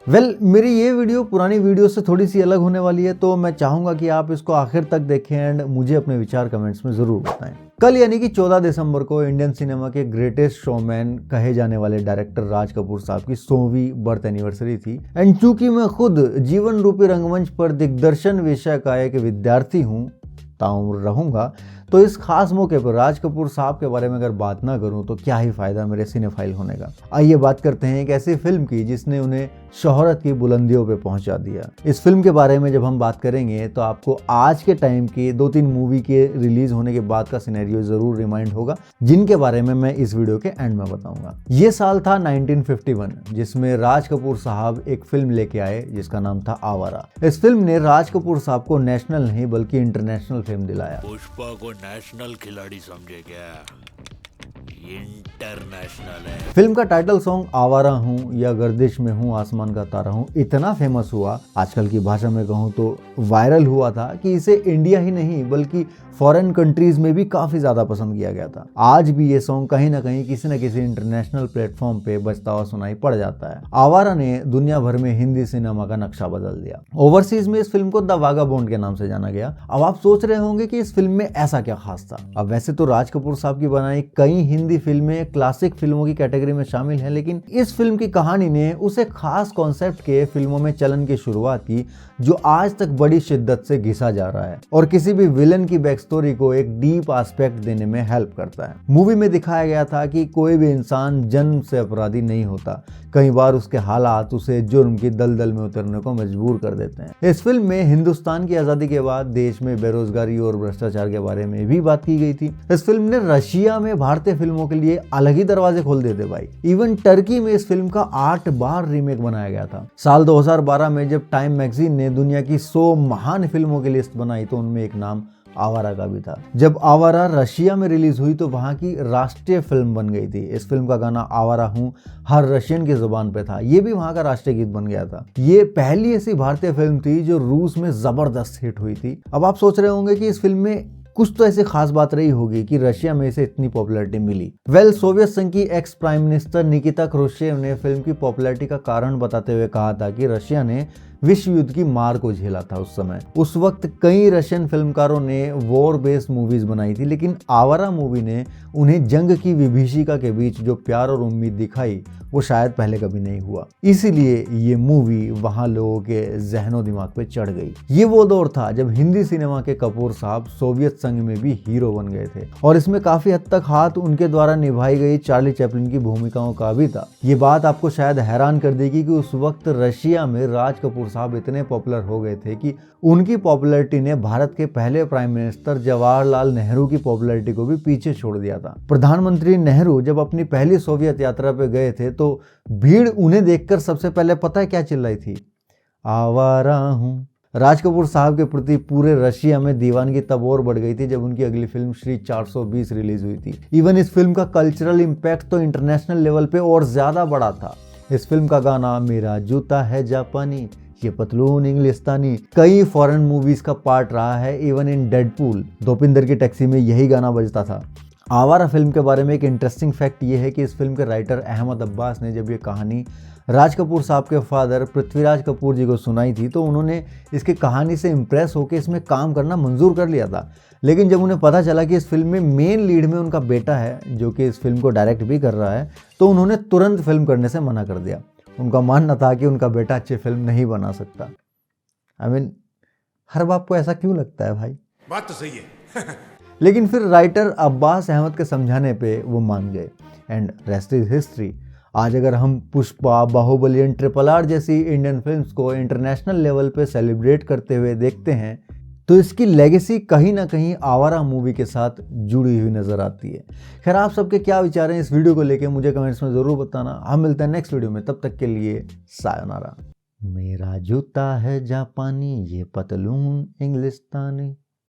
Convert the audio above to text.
मेरी ये वीडियो पुरानी वीडियो से थोड़ी सी अलग होने वाली है, तो मैं चाहूंगा कि आप इसको आखिर तक देखें एंड मुझे अपने विचार कमेंट्स में जरूर बताएं। कल यानी कि 14 दिसंबर को इंडियन सिनेमा के ग्रेटेस्ट शोमैन कहे जाने वाले डायरेक्टर राज कपूर साहब की 100वीं बर्थ एनिवर्सरी थी। एंड चूंकि मैं खुद जीवन रूपी रंगमंच पर दिग्दर्शन विषय का एक विद्यार्थी हूँ, ताउम्र रहूंगा, तो इस खास मौके पर राज कपूर साहब के बारे में अगर बात ना करूं तो क्या ही फायदा मेरे सिनेफाइल होने का। आइए बात करते हैं एक ऐसी फिल्म की जिसने उन्हें शोहरत की बुलंदियों पे पहुंचा दिया। इस फिल्म के बारे में जब हम बात करेंगे तो आपको आज के टाइम की 2-3 मूवी के रिलीज होने के बाद का सिनेरियो जरूर रिमाइंड होगा, जिनके बारे में मैं इस वीडियो के एंड में बताऊंगा। ये साल था 1951, जिसमें राज कपूर साहब एक फिल्म लेके आए जिसका नाम था आवारा। इस फिल्म ने राज कपूर साहब को नेशनल नहीं बल्कि इंटरनेशनल फेम दिलाया। पुष्पा को नेशनल खिलाड़ी समझे क्या? इंटरनेशनल है। फिल्म का टाइटल सॉन्ग आवारा हूँ या गर्दिश में हूँ आसमान का तारा हूँ इतना फेमस हुआ, आजकल की भाषा में कहूँ तो वायरल हुआ था, कि इसे इंडिया ही नहीं बल्कि फॉरेन कंट्रीज में भी काफी ज्यादा पसंद किया गया था। आज भी ये सॉन्ग कहीं ना कहीं किसी न किसी इंटरनेशनल प्लेटफॉर्म पे बजता हुआ सुनाई पड़ जाता है। आवारा ने दुनिया भर में हिंदी सिनेमा का नक्शा बदल दिया। ओवरसीज में इस फिल्म को द वागाबॉन्ड के नाम से जाना गया। अब आप सोच रहे होंगे कि इस फिल्म में ऐसा क्या खास था। अब वैसे तो राज कपूर साहब की बनाई कई हिंदी फिल्में क्लासिक फिल्मों की कैटेगरी में शामिल है, लेकिन इस फिल्म की कहानी ने उसे खास कॉन्सेप्ट के फिल्मों में चलन की शुरुआत की जो आज तक बड़ी शिद्दत से घिसा जा रहा है और किसी भी विलन की बैक स्टोरी को एक डीप एस्पेक्ट देने में हेल्प करता है। मूवी में दिखाया गया था कि कोई भी इंसान जन्म से अपराधी नहीं होता, कई बार उसके हालात उसे जुर्म की दलदल में उतरने को मजबूर कर देते हैं। इस फिल्म में हिंदुस्तान की आजादी के बाद देश में बेरोजगारी और भ्रष्टाचार के बारे में भी बात की गई थी। इस फिल्म ने रशिया में भारतीय फिल्मों के लिए अलग ही दरवाजे खोल देते भाई। इवन टर्की में इस फिल्म का 8 बार रीमेक बनाया गया था। साल 2012 में जब टाइम मैगजीन ने दुनिया की 100 महान फिल्मों की लिस्ट बनाई तो उनमें एक नाम आवारा का भी था। जब आवारा रशिया में रिलीज हुई तो वहां की राष्ट्रीय फिल्म बन गई थी। इस फिल्म का गाना आवारा हूँ हर रशियन की जुबान पे था। ये भी वहां का राष्ट्रीय गीत बन गया था। ये पहली ऐसी भारतीय फिल्म थी जो रूस में जबरदस्त हिट हुई थी। अब आप सोच रहे होंगे कि इस फिल्म में कुछ तो ऐसी खास बात रही होगी कि रशिया में इसे इतनी पॉपुलैरिटी मिली। सोवियत संघ की ex prime minister Nikita Khrushchev ने फिल्म की पॉपुलैरिटी का कारण बताते हुए कहा था कि रशिया ने विश्व युद्ध की मार को झेला था उस समय। उस वक्त कई रशियन फिल्मकारों ने वॉर बेस्ड मूवीज बनाई थी, लेकिन आवारा मूवी ने उन्हें जंग की विभीषिका के बीच जो प्यार और उम्मीद दिखाई वो शायद पहले कभी नहीं हुआ। इसीलिए ये मूवी वहां लोगों के जहनों दिमाग पे चढ़ गई। ये वो दौर था जब हिंदी सिनेमा के कपूर साहब सोवियत संघ में भी हीरो बन गए थे और इसमें काफी हद तक हाथ उनके द्वारा निभाई गई चार्ली चैपलिन की भूमिकाओं का भी था। ये बात आपको शायद हैरान कर देगी कि उस वक्त रशिया में राज कपूर साहब इतने पॉपुलर हो गए थे कि उनकी पॉपुलैरिटी ने भारत के पहले प्राइम मिनिस्टर जवाहरलाल नेहरू की पॉपुलैरिटी को भी पीछे छोड़ दिया था। प्रधानमंत्री नेहरू जब अपनी पहली सोवियत यात्रा पे गए थे तो भीड़ उन्हें देखकर सबसे पहले पता है क्या चिल्लाई थी? आवारा हूँ। राज कपूर साहब के प्रति पूरे रशिया में दीवानगी तब और बढ़ गई थी जब उनकी अगली फिल्म श्री 420 रिलीज हुई थी। इवन इस फिल्म का कल्चरल इम्पैक्ट तो इंटरनेशनल लेवल पे और ज्यादा बड़ा था। इस फिल्म का गाना मेरा जूता है जापानी, ये पतलून इंग्लिस्तानी कई फॉरेन मूवीज का पार्ट रहा है। इवन इन डेडपूल दोपिंदर की टैक्सी में यही गाना बजता था। आवारा फिल्म के बारे में एक इंटरेस्टिंग फैक्ट ये है कि इस फिल्म के राइटर अहमद अब्बास ने जब ये कहानी राज कपूर साहब के फादर पृथ्वीराज कपूर जी को सुनाई थी तो उन्होंने इसकी कहानी से इम्प्रेस होकर इसमें काम करना मंजूर कर लिया था। लेकिन जब उन्हें पता चला कि इस फिल्म में मेन लीड में उनका बेटा है जो कि इस फिल्म को डायरेक्ट भी कर रहा है, तो उन्होंने तुरंत फिल्म करने से मना कर दिया। उनका मानना था कि उनका बेटा अच्छी फिल्म नहीं बना सकता। हर बाप को ऐसा क्यों लगता है भाई? बात तो सही है। लेकिन फिर राइटर अब्बास अहमद के समझाने पे वो मान गए एंड रेस्ट इज हिस्ट्री। आज अगर हम पुष्पा, बाहुबली एंड RRR जैसी इंडियन फिल्म्स को इंटरनेशनल लेवल पे सेलिब्रेट करते हुए देखते हैं तो इसकी लेगेसी कहीं ना कहीं आवारा मूवी के साथ जुड़ी हुई नजर आती है। खैर, आप सबके क्या विचार हैं इस वीडियो को लेके मुझे कमेंट्स में ज़रूर बताना। हम मिलते हैं नेक्स्ट वीडियो में, तब तक के लिए सायोनारा। मेरा जूता है जापानी, ये पतलून इंग्लिस्तानी।